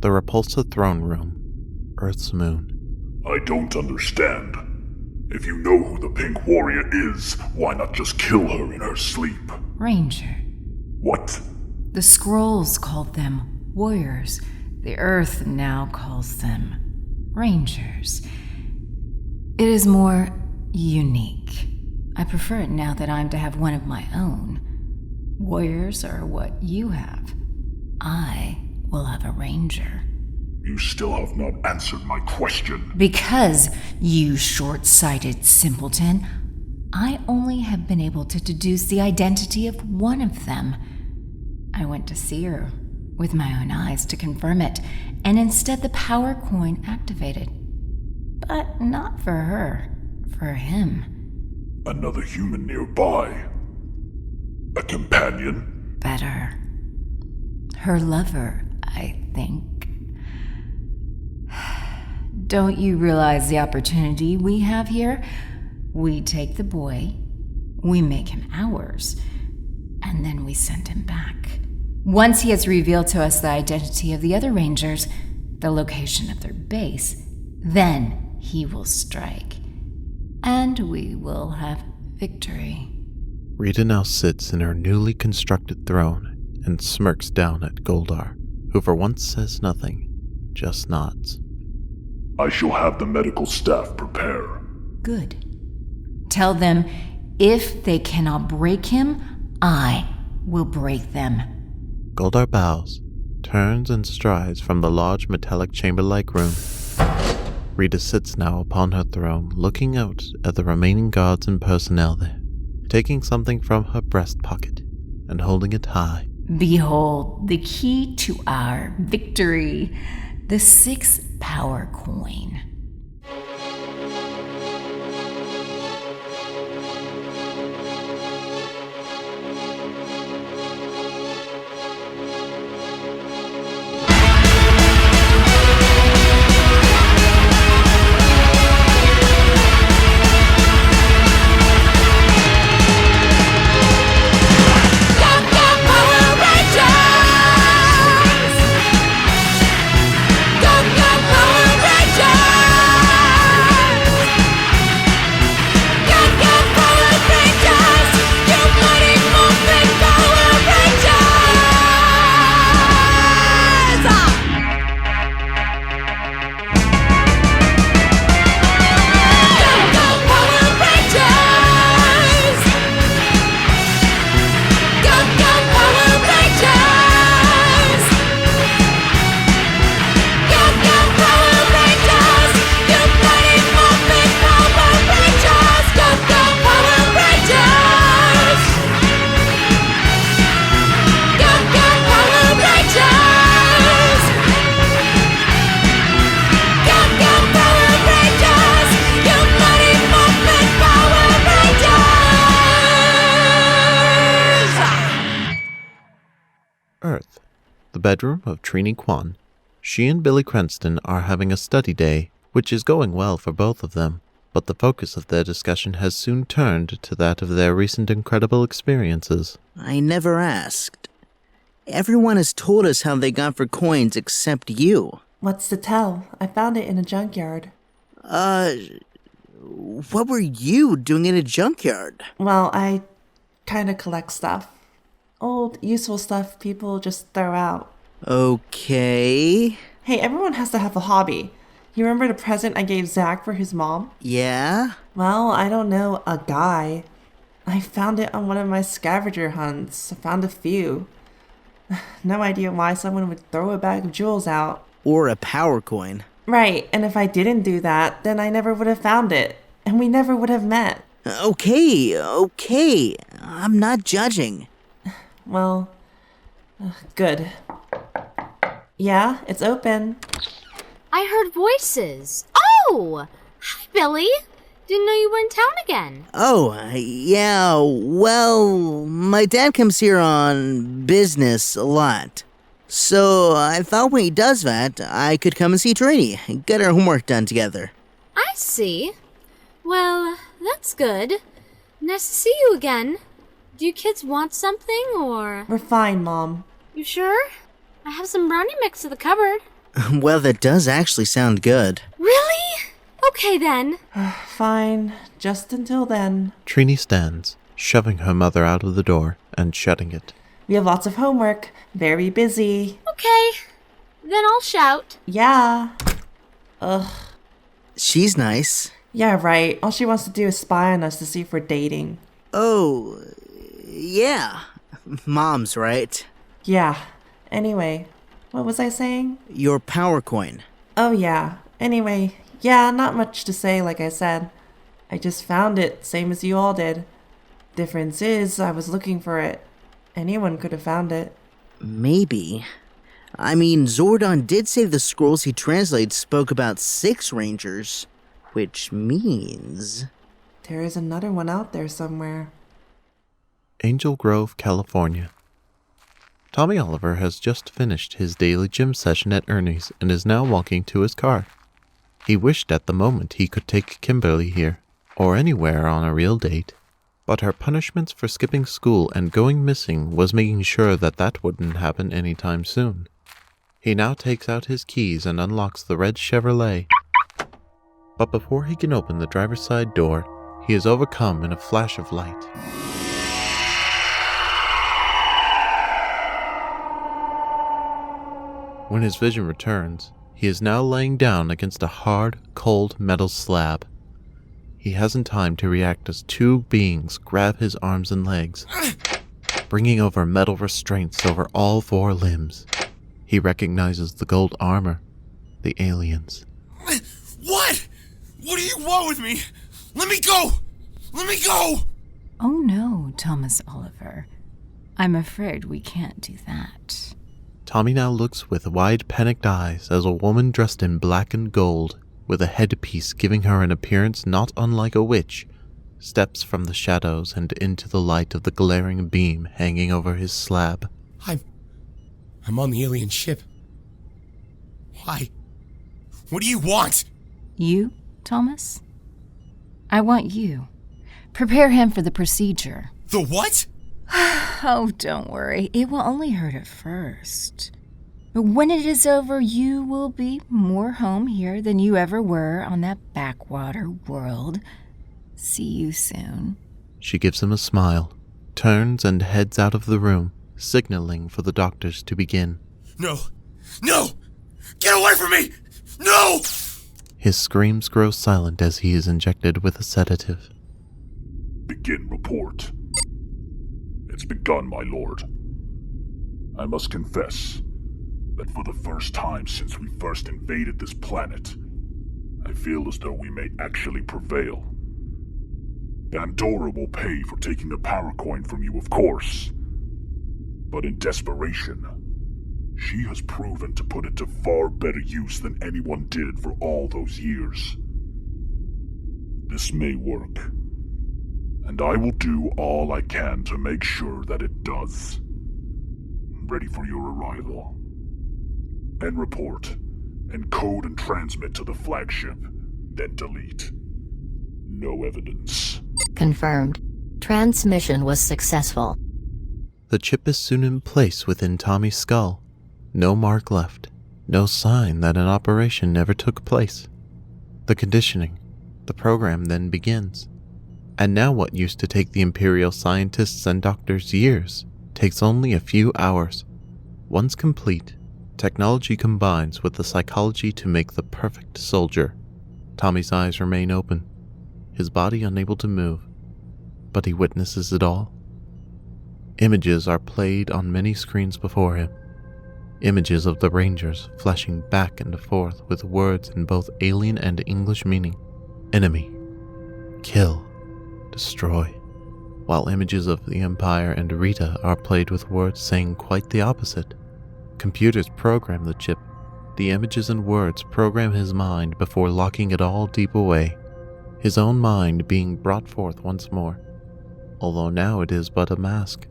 the repulsive throne room, Earth's moon. I don't understand. If you know who the Pink Warrior is, why not just kill her in her sleep? Ranger. What? The scrolls called them warriors. The Earth now calls them rangers. It is more unique. I prefer it now that I'm to have one of my own. Warriors are what you have. I will have a ranger. You still have not answered my question. Because, you short-sighted simpleton, I only have been able to deduce the identity of one of them. I went to see her with my own eyes to confirm it, and instead the power coin activated. But not for her, for him. Another human nearby. A companion? Better. Her lover, I think. Don't you realize the opportunity we have here? We take the boy, we make him ours, and then we send him back. Once he has revealed to us the identity of the other rangers, the location of their base, then he will strike. And we will have victory. Rita now sits in her newly constructed throne and smirks down at Goldar, who for once says nothing, just nods. I shall have the medical staff prepare. Good. Tell them, if they cannot break him, I will break them. Goldar bows, turns and strides from the large metallic chamber-like room. Rita sits now upon her throne, looking out at the remaining guards and personnel there, taking something from her breast pocket and holding it high. Behold, the key to our victory, the 6th power coin. Earth, the bedroom of Trini Kwan. She and Billy Cranston are having a study day, which is going well for both of them, but the focus of their discussion has soon turned to that of their recent incredible experiences. I never asked. Everyone has told us how they got for coins except you. What's to tell? I found it in a junkyard. What were you doing in a junkyard? Well, I kind of collect stuff. Old, useful stuff people just throw out. Okay. Hey, everyone has to have a hobby. You remember the present I gave Zach for his mom? Yeah? Well, I don't know, a guy. I found it on one of my scavenger hunts. I found a few. No idea why someone would throw a bag of jewels out. Or a power coin. Right, and if I didn't do that, then I never would have found it. And we never would have met. Okay. I'm not judging. Well, good. Yeah, it's open. I heard voices. Oh! Hi, Billy. Didn't know you were in town again. Oh, yeah, well, my dad comes here on business a lot. So I thought when he does that, I could come and see Trini and get our homework done together. I see. Well, that's good. Nice to see you again. Do you kids want something, or...? We're fine, Mom. You sure? I have some brownie mix in the cupboard. Well, that does actually sound good. Really? Okay then. Fine, just until then. Trini stands, shoving her mother out of the door and shutting it. We have lots of homework. Very busy. Okay. Then I'll shout. Yeah. Ugh. She's nice. Yeah, right. All she wants to do is spy on us to see if we're dating. Oh, yeah. Mom's right. Yeah. Anyway, what was I saying? Your power coin. Oh, yeah. Anyway, yeah, not much to say, like I said. I just found it, same as you all did. Difference is, I was looking for it. Anyone could have found it. Maybe. I mean, Zordon did say the scrolls he translated spoke about 6 rangers, which means... There is another one out there somewhere. Angel Grove, California. Tommy Oliver has just finished his daily gym session at Ernie's and is now walking to his car. He wished at the moment he could take Kimberly here, or anywhere on a real date, but her punishments for skipping school and going missing was making sure that that wouldn't happen anytime soon. He now takes out his keys and unlocks the red Chevrolet. But before he can open the driver's side door, he is overcome in a flash of light. When his vision returns, he is now laying down against a hard, cold metal slab. He hasn't time to react as 2 beings grab his arms and legs, bringing over metal restraints over all 4 limbs. He recognizes the gold armor, the aliens. What? What do you want with me? Let me go! Let me go! Oh no, Thomas Oliver. I'm afraid we can't do that. Tommy now looks with wide, panicked eyes as a woman dressed in black and gold, with a headpiece giving her an appearance not unlike a witch, steps from the shadows and into the light of the glaring beam hanging over his slab. I'm on the alien ship. Why? What do you want? You, Thomas? I want you. Prepare him for the procedure. The what? Oh, don't worry. It will only hurt at first. But when it is over, you will be more home here than you ever were on that backwater world. See you soon. She gives him a smile, turns and heads out of the room, signaling for the doctors to begin. No! No! Get away from me! No! His screams grow silent as he is injected with a sedative. Begin report. It's begun, my lord. I must confess that for the first time since we first invaded this planet, I feel as though we may actually prevail. Pandora will pay for taking the power coin from you, of course. But in desperation, she has proven to put it to far better use than anyone did for all those years. This may work, and I will do all I can to make sure that it does. Ready for your arrival. End report. Encode and transmit to the flagship, then delete. No evidence. Confirmed. Transmission was successful. The chip is soon in place within Tommy's skull. No mark left. No sign that an operation never took place. The conditioning, the program then begins. And now what used to take the Imperial scientists and doctors years takes only a few hours. Once complete, technology combines with the psychology to make the perfect soldier. Tommy's eyes remain open, his body unable to move, but he witnesses it all. Images are played on many screens before him. Images of the Rangers flashing back and forth with words in both alien and English meaning. Enemy. Kill. Destroy. While images of the Empire and Rita are played with words saying quite the opposite. Computers program the chip. The images and words program his mind before locking it all deep away. His own mind being brought forth once more. Although now it is but a mask.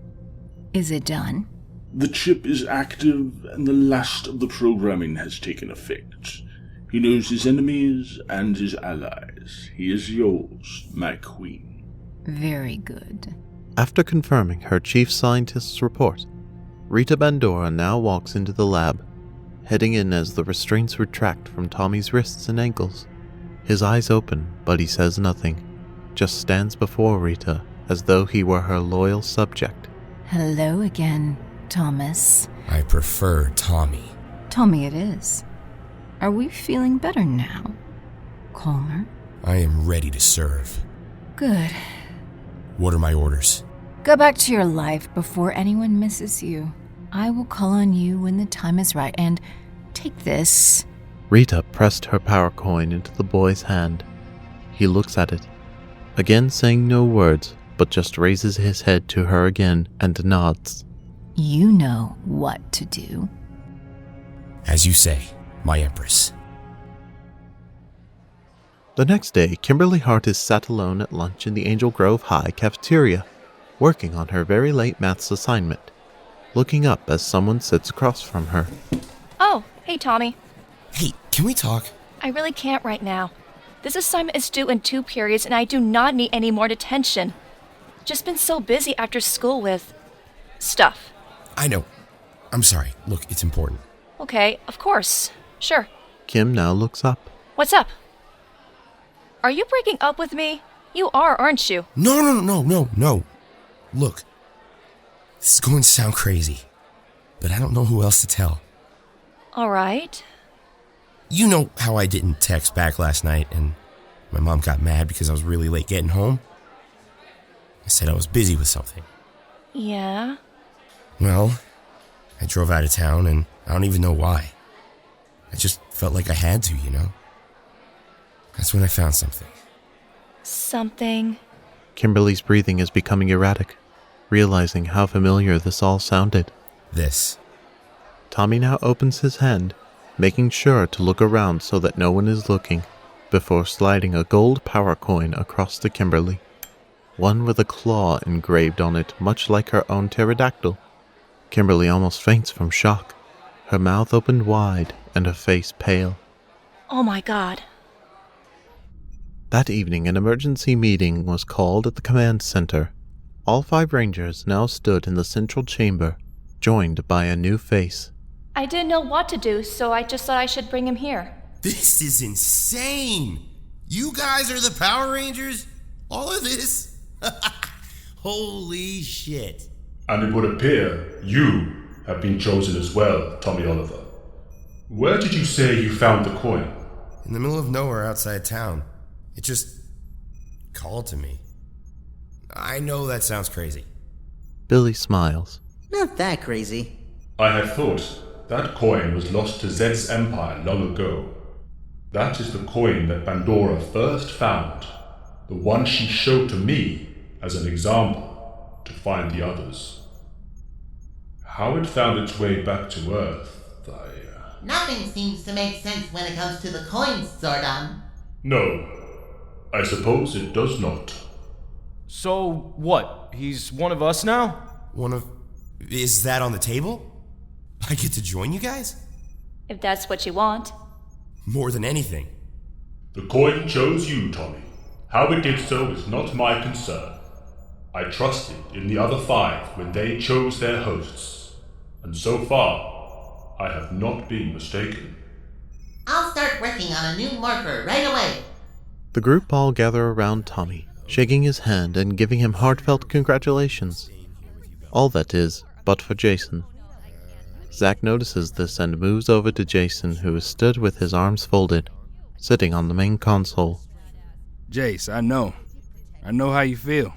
Is it done? The chip is active and the last of the programming has taken effect. He knows his enemies and his allies. He is yours, my queen. Very good. After confirming her chief scientist's report, Rita Bandora now walks into the lab, heading in as the restraints retract from Tommy's wrists and ankles. His eyes open, but he says nothing, just stands before Rita as though he were her loyal subject. Hello again, Thomas. I prefer Tommy. Tommy it is. Are we feeling better now? Calmer? I am ready to serve. Good. What are my orders? Go back to your life before anyone misses you. I will call on you when the time is right, and take this. Rita pressed her power coin into the boy's hand. He looks at it, again saying no words, but just raises his head to her again and nods. You know what to do. As you say, my Empress. The next day, Kimberly Hart is sat alone at lunch in the Angel Grove High cafeteria, working on her very late maths assignment, looking up as someone sits across from her. Oh, hey Tommy. Hey, can we talk? I really can't right now. This assignment is due in 2 periods and I do not need any more detention. Just been so busy after school with stuff. I know. I'm sorry. Look, it's important. Okay, of course. Sure. Kim now looks up. What's up? Are you breaking up with me? You are, aren't you? No. Look, this is going to sound crazy, but I don't know who else to tell. All right. You know how I didn't text back last night and my mom got mad because I was really late getting home? I said I was busy with something. Yeah? Well, I drove out of town and I don't even know why. I just felt like I had to, you know? That's when I found something. Something? Kimberly's breathing is becoming erratic, realizing how familiar this all sounded. This. Tommy now opens his hand, making sure to look around so that no one is looking, before sliding a gold power coin across to Kimberly. One with a claw engraved on it, much like her own pterodactyl. Kimberly almost faints from shock, her mouth opened wide and her face pale. Oh my God. That evening, an emergency meeting was called at the command center. All 5 Rangers now stood in the central chamber, joined by a new face. I didn't know what to do, so I just thought I should bring him here. This is insane! You guys are the Power Rangers? All of this? Holy shit. And it would appear you have been chosen as well, Tommy Oliver. Where did you say you found the coin? In the middle of nowhere outside town. It just called to me. I know that sounds crazy. Billy smiles. Not that crazy. I had thought that coin was lost to Zed's empire long ago. That is the coin that Pandora first found, the one she showed to me as an example to find the others. How it found its way back to Earth, Nothing seems to make sense when it comes to the coins, Zordon. No, I suppose it does not. So, what? He's one of us now? Is that on the table? I get to join you guys? If that's what you want. More than anything. The coin chose you, Tommy. How it did so is not my concern. I trusted in the other 5 when they chose their hosts, and so far, I have not been mistaken. I'll start working on a new morpher right away. The group all gather around Tommy, shaking his hand and giving him heartfelt congratulations. All that is, but for Jason. Zack notices this and moves over to Jason, who is stood with his arms folded, sitting on the main console. Jace, I know how you feel,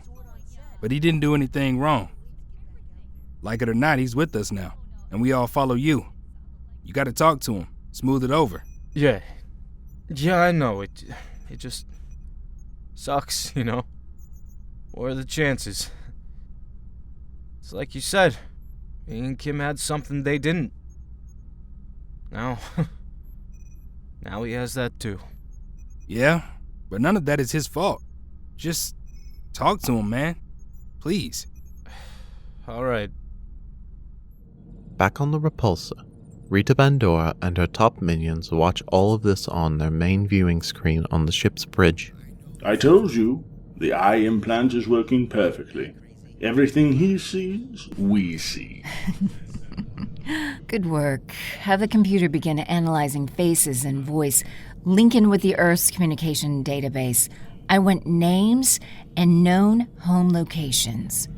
but he didn't do anything wrong. Like it or not, he's with us now, and we all follow you. You gotta talk to him, smooth it over. Yeah, I know. It just sucks, you know? What are the chances? It's like you said, me and Kim had something they didn't. Now he has that too. Yeah, but none of that is his fault. Just talk to him, man. Please. All right. Back on the Repulsor, Rita Bandora and her top minions watch all of this on their main viewing screen on the ship's bridge. I told you, the eye implant is working perfectly. Everything he sees, we see. Good work. Have the computer begin analyzing faces and voice, linking with the Earth's communication database. I want names and known home locations.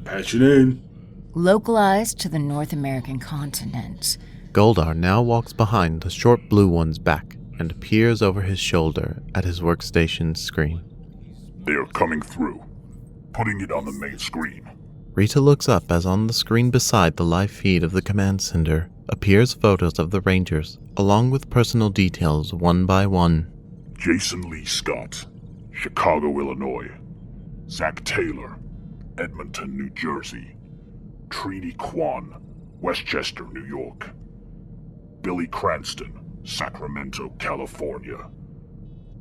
Patching in. Localized to the North American continent. Goldar now walks behind the short blue one's back and peers over his shoulder at his workstation's screen. They are coming through, putting it on the main screen. Rita looks up as on the screen beside the live feed of the command center appears photos of the Rangers, along with personal details one by one. Jason Lee Scott, Chicago, Illinois. Zach Taylor, Edmonton, New Jersey. Trini Kwan, Westchester, New York. Billy Cranston, Sacramento, California.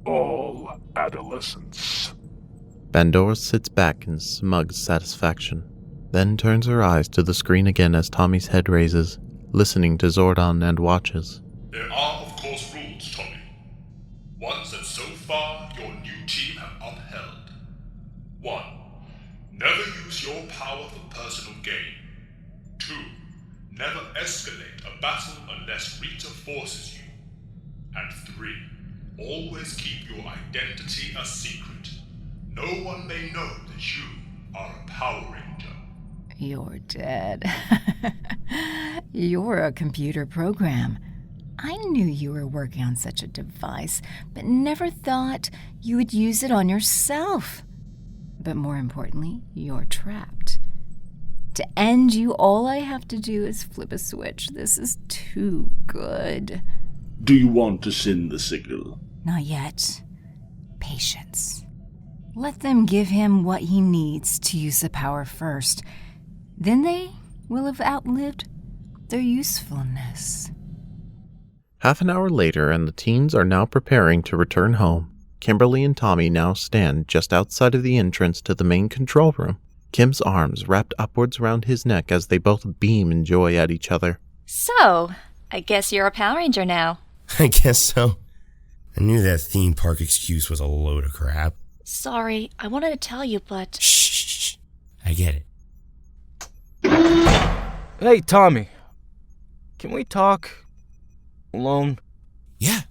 All adolescents. Bandora sits back in smug satisfaction, then turns her eyes to the screen again as Tommy's head raises, listening to Zordon and watches. There are, of course, rules, Tommy. Ones that so far your new team have upheld. 1. Never use your power for personal gain. 2. Never escalate a battle unless Rita forces you. And 3. Always keep your identity a secret. No one may know that you are a Power Ranger. You're dead. You're a computer program. I knew you were working on such a device, but never thought you would use it on yourself. But more importantly, you're trapped. To end you, all I have to do is flip a switch. This is too good. Do you want to send the signal? Not yet. Patience. Let them give him what he needs to use the power first. Then they will have outlived their usefulness. Half an hour later, and the teens are now preparing to return home. Kimberly and Tommy now stand just outside of the entrance to the main control room, Kim's arms wrapped upwards around his neck as they both beam in joy at each other. So, I guess you're a Power Ranger now. I guess so. I knew that theme park excuse was a load of crap. Sorry, I wanted to tell you, but... Shh. I get it. Hey, Tommy. Can we talk alone? Yeah,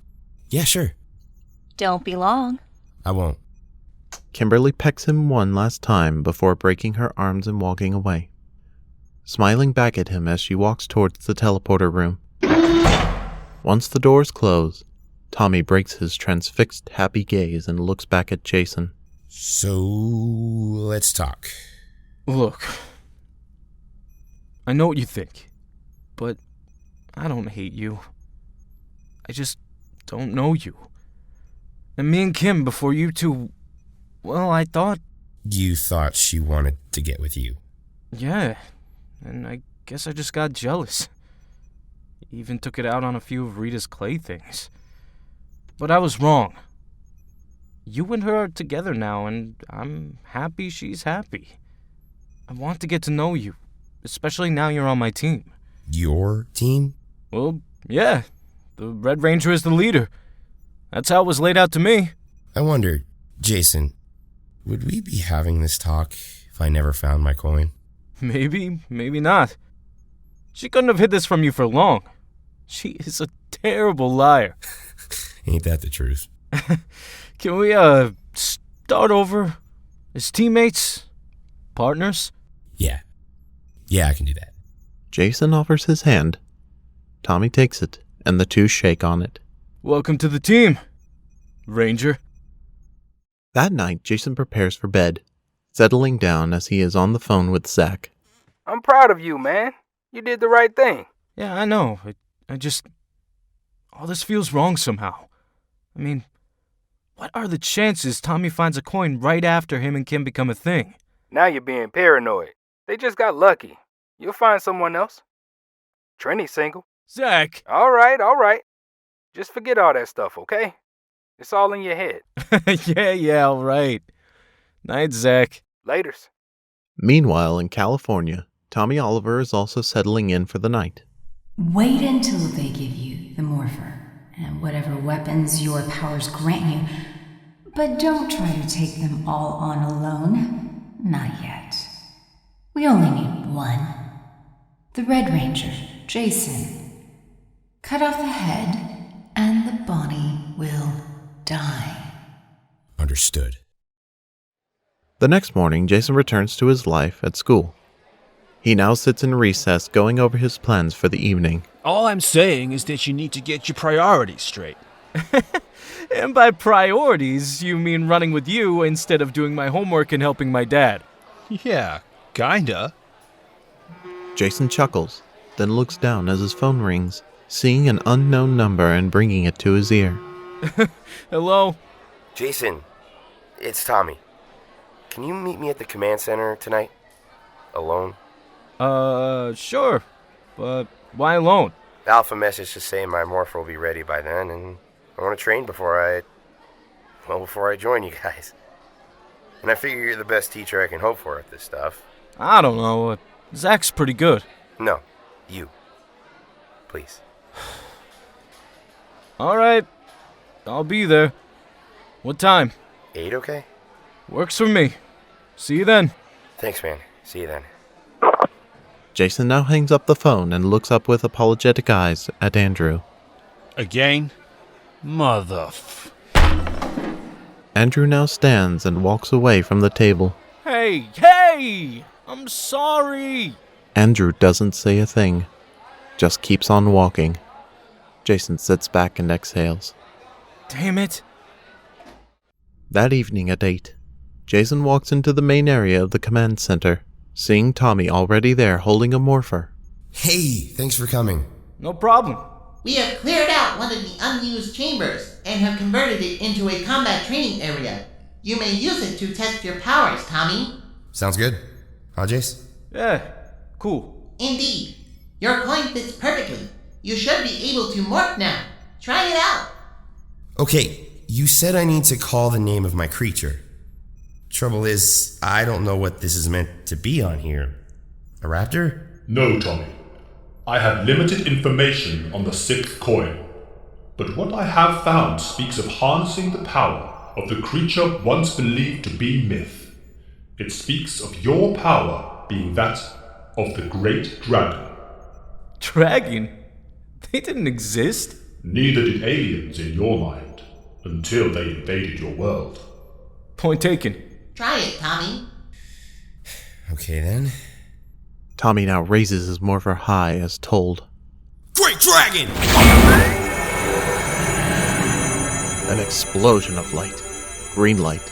sure. Don't be long. I won't. Kimberly pecks him one last time before breaking her arms and walking away, smiling back at him as she walks towards the teleporter room. Once the doors close, Tommy breaks his transfixed happy gaze and looks back at Jason. So, let's talk. Look, I know what you think, but I don't hate you. I just don't know you. And me and Kim, before you two, well, I thought... You thought she wanted to get with you? Yeah, and I guess I just got jealous. Even took it out on a few of Rita's clay things. But I was wrong. You and her are together now, and I'm happy she's happy. I want to get to know you, especially now you're on my team. Your team? Well, yeah. The Red Ranger is the leader. That's how it was laid out to me. I wonder, Jason, would we be having this talk if I never found my coin? Maybe, maybe not. She couldn't have hid this from you for long. She is a terrible liar. Ain't that the truth? Can we, start over? As teammates? Partners? Yeah, I can do that. Jason offers his hand. Tommy takes it, and the two shake on it. Welcome to the team, Ranger. That night, Jason prepares for bed, settling down as he is on the phone with Zach. I'm proud of you, man. You did the right thing. Yeah, I know. I just... all this feels wrong somehow. I mean, what are the chances Tommy finds a coin right after him and Kim become a thing? Now you're being paranoid. They just got lucky. You'll find someone else. Trini's single. Zach! All right. Just forget all that stuff, okay? It's all in your head. Yeah, all right. Night, Zach. Laters. Meanwhile, in California, Tommy Oliver is also settling in for the night. Wait until they give you the morpher and whatever weapons your powers grant you, but don't try to take them all on alone. Not yet. We only need one. The Red Ranger. Jason, cut off the head and the body will die. Understood. The next morning, Jason returns to his life at school. He now sits in recess going over his plans for the evening. All I'm saying is that you need to get your priorities straight. And by priorities, you mean running with you instead of doing my homework and helping my dad. Yeah, kinda. Jason chuckles, then looks down as his phone rings, seeing an unknown number and bringing it to his ear. Hello? Jason, it's Tommy. Can you meet me at the command center tonight? Alone? Sure. But why alone? Alpha message to say my morph will be ready by then, and I want to train before I join you guys. And I figure you're the best teacher I can hope for at this stuff. I don't know. Zach's pretty good. No, you. Please. All right. I'll be there. What time? 8, okay? Works for me. See you then. Thanks, man. See you then. Jason now hangs up the phone and looks up with apologetic eyes at Andrew. Again? Andrew now stands and walks away from the table. Hey! I'm sorry! Andrew doesn't say a thing, just keeps on walking. Jason sits back and exhales. Damn it. That evening at 8, Jason walks into the main area of the command center, seeing Tommy already there holding a morpher. Hey, thanks for coming. No problem. We have cleared out one of the unused chambers and have converted it into a combat training area. You may use it to test your powers, Tommy. Sounds good. Huh, Jace? Yeah, cool. Indeed. Your coin fits perfectly. You should be able to morph now. Try it out. Okay, you said I need to call the name of my creature. Trouble is, I don't know what this is meant to be on here. A raptor? No, Tommy. I have limited information on the 6th coin. But what I have found speaks of harnessing the power of the creature once believed to be myth. It speaks of your power being that of the Great Dragon. Dragon? They didn't exist. Neither did aliens in your mind, until they invaded your world. Point taken. Try it, Tommy. Okay then. Tommy now raises his morpher high as told. Great Dragon! An explosion of light. Green light.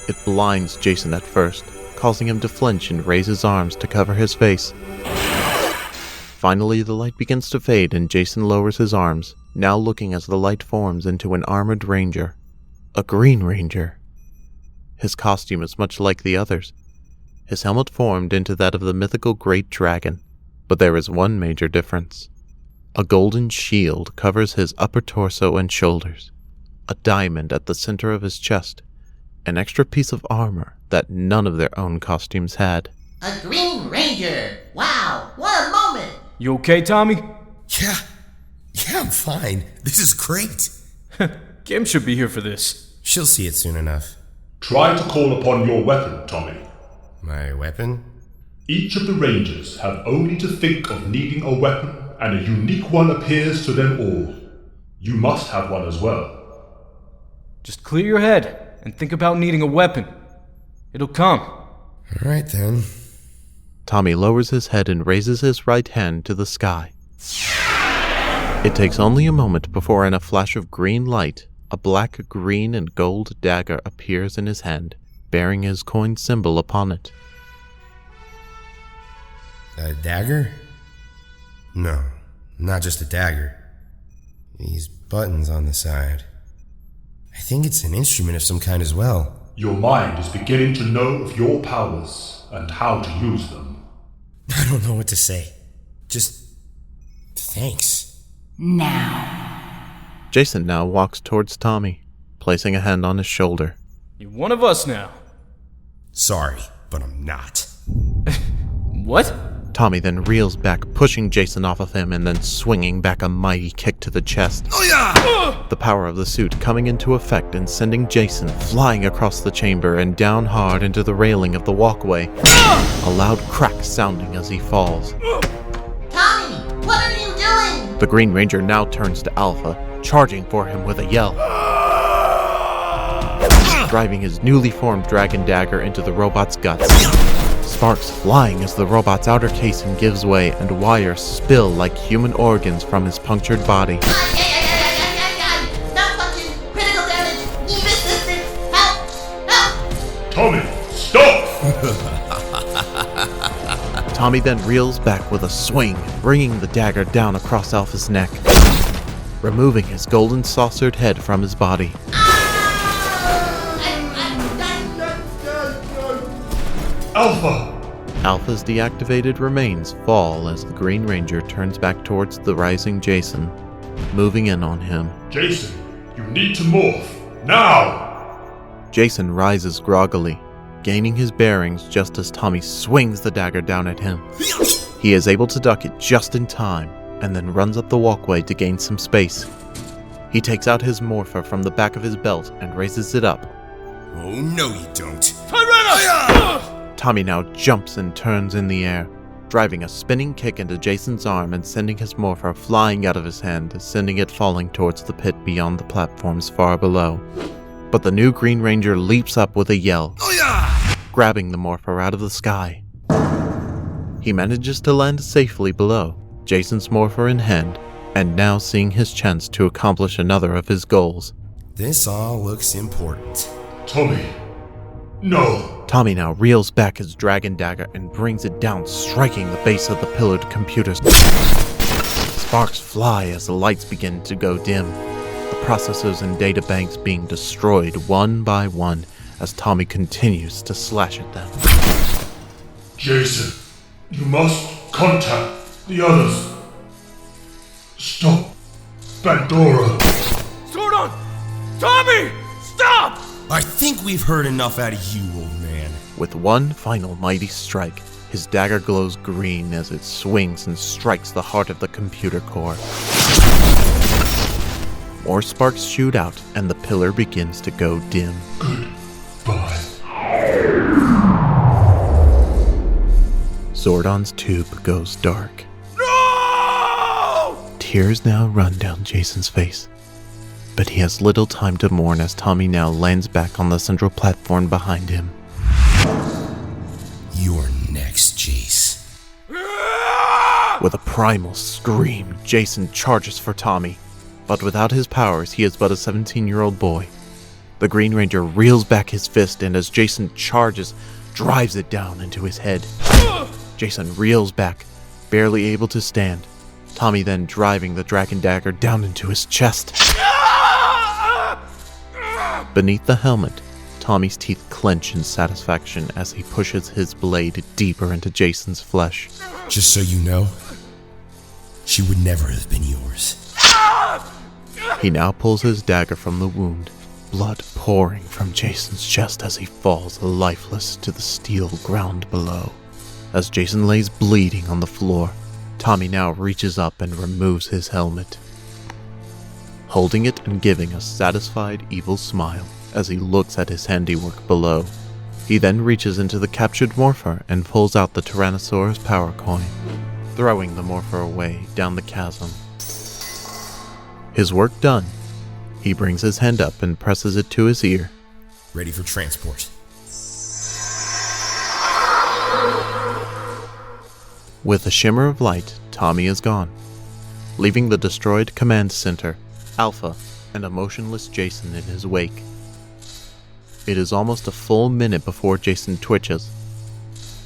It blinds Jason at first, causing him to flinch and raise his arms to cover his face. Finally, the light begins to fade and Jason lowers his arms, now looking as the light forms into an armored ranger. A Green Ranger. His costume is much like the others. His helmet formed into that of the mythical Great Dragon, but there is one major difference. A golden shield covers his upper torso and shoulders, a diamond at the center of his chest, an extra piece of armor that none of their own costumes had. A Green Ranger! Wow, what a moment! You okay, Tommy? Yeah, I'm fine. This is great. Kim should be here for this. She'll see it soon enough. Try to call upon your weapon, Tommy. My weapon? Each of the Rangers have only to think of needing a weapon, and a unique one appears to them all. You must have one as well. Just clear your head and think about needing a weapon. It'll come. Alright then. Tommy lowers his head and raises his right hand to the sky. It takes only a moment before, in a flash of green light, a black, green, and gold dagger appears in his hand, bearing his coin symbol upon it. A dagger? No, not just a dagger. These buttons on the side. I think it's an instrument of some kind as well. Your mind is beginning to know of your powers and how to use them. I don't know what to say. Just thanks. Now. Jason now walks towards Tommy, placing a hand on his shoulder. You're one of us now. Sorry, but I'm not. What? Tommy then reels back, pushing Jason off of him and then swinging back a mighty kick to the chest. Oh yeah! The power of the suit coming into effect and sending Jason flying across the chamber and down hard into the railing of the walkway. A loud crack sounding as he falls. Tommy, what are you The Green Ranger now turns to Alpha, charging for him with a yell, driving his newly formed dragon dagger into the robot's guts. Sparks flying as the robot's outer casing gives way and wires spill like human organs from his punctured body. Malfunction! Critical damage! Need assistance! Help! Help! Tommy, stop! Tommy then reels back with a swing, bringing the dagger down across Alpha's neck, removing his golden saucered head from his body. Alpha! Alpha's deactivated remains fall as the Green Ranger turns back towards the rising Jason, moving in on him. Jason, you need to morph. Now! Jason rises groggily, gaining his bearings just as Tommy swings the dagger down at him. He is able to duck it just in time, and then runs up the walkway to gain some space. He takes out his morpher from the back of his belt and raises it up. Oh, no you don't. Tommy now jumps and turns in the air, driving a spinning kick into Jason's arm and sending his morpher flying out of his hand, sending it falling towards the pit beyond the platforms far below. But the new Green Ranger leaps up with a yell, grabbing the morpher out of the sky. He manages to land safely below, Jason's morpher in hand, and now seeing his chance to accomplish another of his goals. This all looks important. Tommy, no! Tommy now reels back his dragon dagger and brings it down, striking the base of the pillared computer. Sparks fly as the lights begin to go dim, the processors and data banks being destroyed one by one as Tommy continues to slash at them. Jason, you must contact the others. Stop Pandora. Zordon! Tommy! Stop! I think we've heard enough out of you, old man. With one final mighty strike, his dagger glows green as it swings and strikes the heart of the computer core. More sparks shoot out, and the pillar begins to go dim. Goodbye. Zordon's tube goes dark. No! Tears now run down Jason's face, but he has little time to mourn as Tommy now lands back on the central platform behind him. You're next, Jace. With a primal scream, Jason charges for Tommy, but without his powers, he is but a 17-year-old boy. The Green Ranger reels back his fist, and as Jason charges, drives it down into his head. Jason reels back, barely able to stand, Tommy then driving the dragon dagger down into his chest. Beneath the helmet, Tommy's teeth clench in satisfaction as he pushes his blade deeper into Jason's flesh. Just so you know, she would never have been yours. He now pulls his dagger from the wound, blood pouring from Jason's chest as he falls lifeless to the steel ground below. As Jason lays bleeding on the floor, Tommy now reaches up and removes his helmet, holding it and giving a satisfied, evil smile as he looks at his handiwork below. He then reaches into the captured morpher and pulls out the Tyrannosaurus power coin, throwing the morpher away down the chasm. His work done, he brings his hand up and presses it to his ear. Ready for transport. With a shimmer of light, Tommy is gone, leaving the destroyed command center, Alpha, and a motionless Jason in his wake. It is almost a full minute before Jason twitches,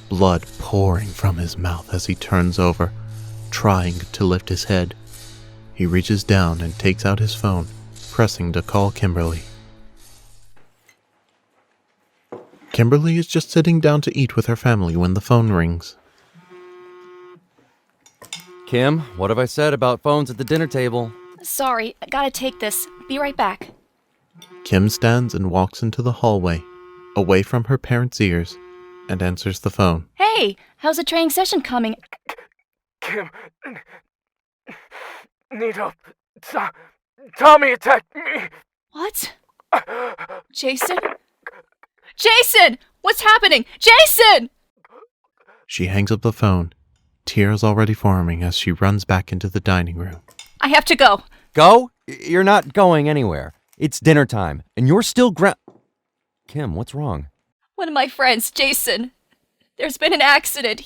blood pouring from his mouth as he turns over, trying to lift his head. He reaches down and takes out his phone, pressing to call Kimberly. Kimberly is just sitting down to eat with her family when the phone rings. Kim, what have I said about phones at the dinner table? Sorry, I gotta take this. Be right back. Kim stands and walks into the hallway, away from her parents' ears, and answers the phone. Hey, how's the training session coming? Kim, need help. Tommy attacked me. What? Jason? Jason! What's happening? Jason! She hangs up the phone, tears already forming as she runs back into the dining room. I have to go. Go? You're not going anywhere. It's dinner time, and you're still Kim, what's wrong? One of my friends, Jason. There's been an accident.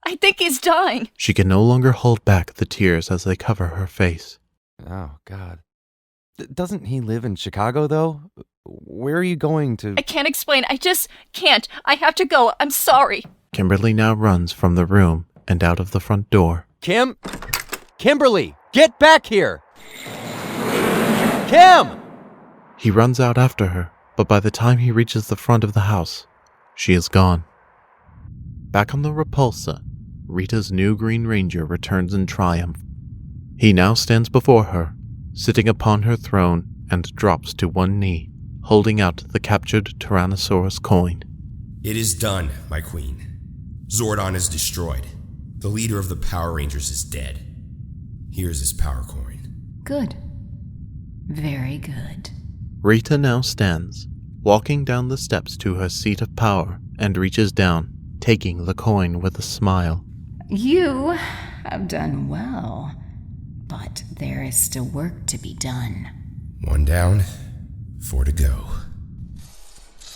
I think he's dying. She can no longer hold back the tears as they cover her face. Oh, God. Doesn't he live in Chicago, though? Where are you going to? I can't explain. I just can't. I have to go. I'm sorry. Kimberly now runs from the room and out of the front door. Kimberly, get back here! Kim! He runs out after her, but by the time he reaches the front of the house, she is gone. Back on the Repulsa, Rita's new Green Ranger returns in triumph. He now stands before her, sitting upon her throne, and drops to one knee, holding out the captured Tyrannosaurus coin. It is done, my queen. Zordon is destroyed. The leader of the Power Rangers is dead. Here's his power coin. Good. Very good. Rita now stands, walking down the steps to her seat of power, and reaches down, taking the coin with a smile. You have done well, but there is still work to be done. 1 down, 4 to go.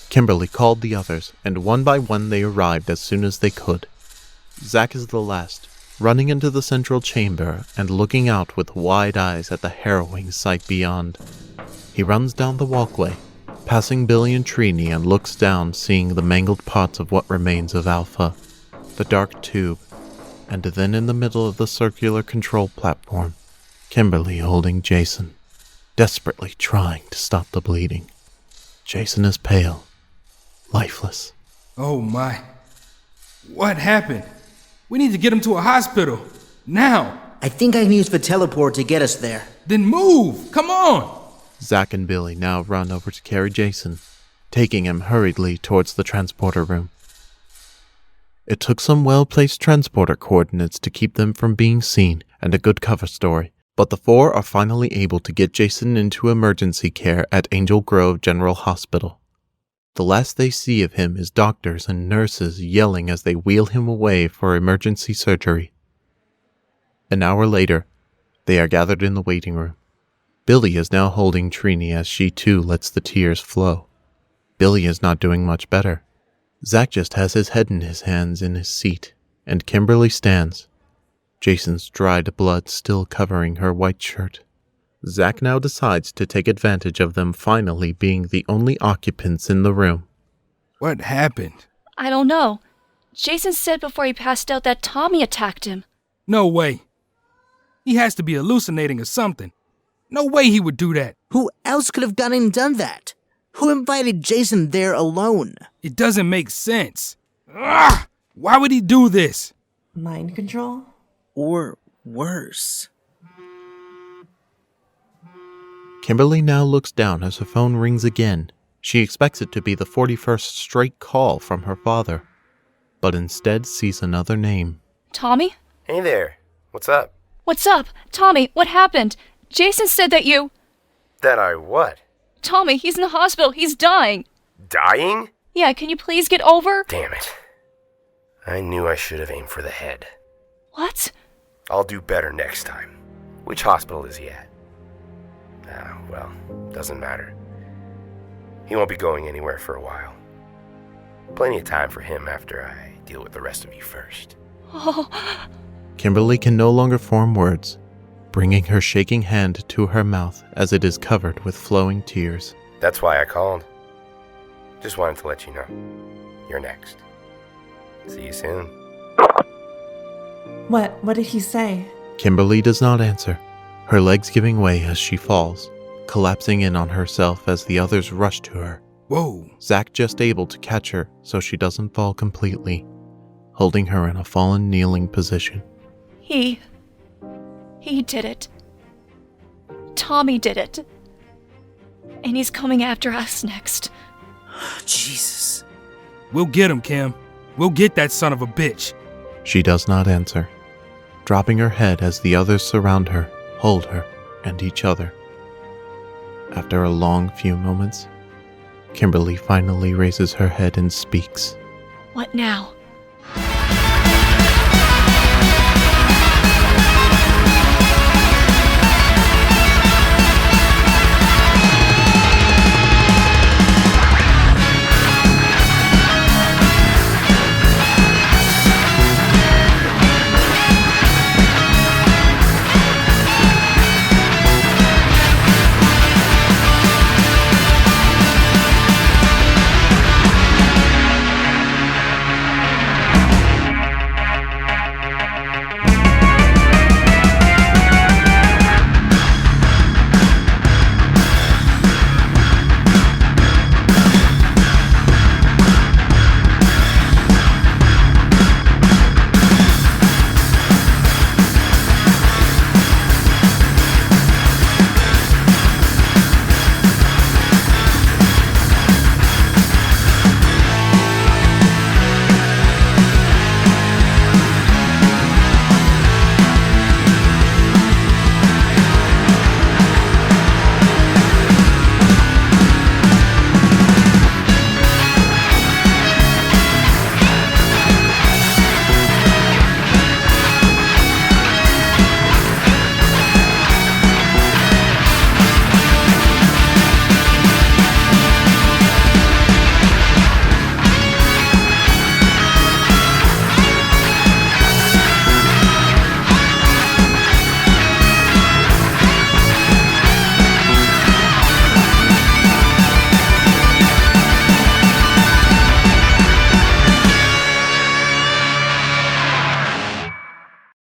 Kimberly called the others, and one by one they arrived as soon as they could. Zack is the last, running into the central chamber and looking out with wide eyes at the harrowing sight beyond. He runs down the walkway, passing Billy and Trini, and looks down, seeing the mangled parts of what remains of Alpha, the dark tube, and then in the middle of the circular control platform, Kimberly holding Jason, desperately trying to stop the bleeding. Jason is pale, lifeless. Oh my. What happened? We need to get him to a hospital. Now. I think I can use the teleport to get us there. Then move! Come on! Zack and Billy now run over to carry Jason, taking him hurriedly towards the transporter room. It took some well-placed transporter coordinates to keep them from being seen and a good cover story, but the four are finally able to get Jason into emergency care at Angel Grove General Hospital. The last they see of him is doctors and nurses yelling as they wheel him away for emergency surgery. An hour later, they are gathered in the waiting room. Billy is now holding Trini as she too lets the tears flow. Billy is not doing much better. Zack just has his head in his hands in his seat, and Kimberly stands, Jason's dried blood still covering her white shirt. Zack now decides to take advantage of them finally being the only occupants in the room. What happened? I don't know. Jason said before he passed out that Tommy attacked him. No way. He has to be hallucinating or something. No way he would do that. Who else could have gone and done that? Who invited Jason there alone? It doesn't make sense. Ugh! Why would he do this? Mind control? Or worse. Kimberly now looks down as her phone rings again. She expects it to be the 41st straight call from her father, but instead sees another name. Tommy? Hey there. What's up? What's up? Tommy, what happened? Jason said that you... That I what? Tommy, he's in the hospital. He's dying. Dying? Yeah, can you please get over? Damn it. I knew I should have aimed for the head. What? I'll do better next time. Which hospital is he at? Well, doesn't matter. He won't be going anywhere for a while. Plenty of time for him after I deal with the rest of you first. Oh. Kimberly can no longer form words, bringing her shaking hand to her mouth as it is covered with flowing tears. That's why I called. Just wanted to let you know. You're next. See you soon. What did he say? Kimberly does not answer, her legs giving way as she falls, collapsing in on herself as the others rush to her. Whoa. Zack just able to catch her so she doesn't fall completely, holding her in a fallen kneeling position. He did it. Tommy did it. And he's coming after us next. Jesus. We'll get him, Kim. We'll get that son of a bitch. She does not answer, dropping her head as the others surround her, hold her, and each other. After a long few moments, Kimberly finally raises her head and speaks. What now?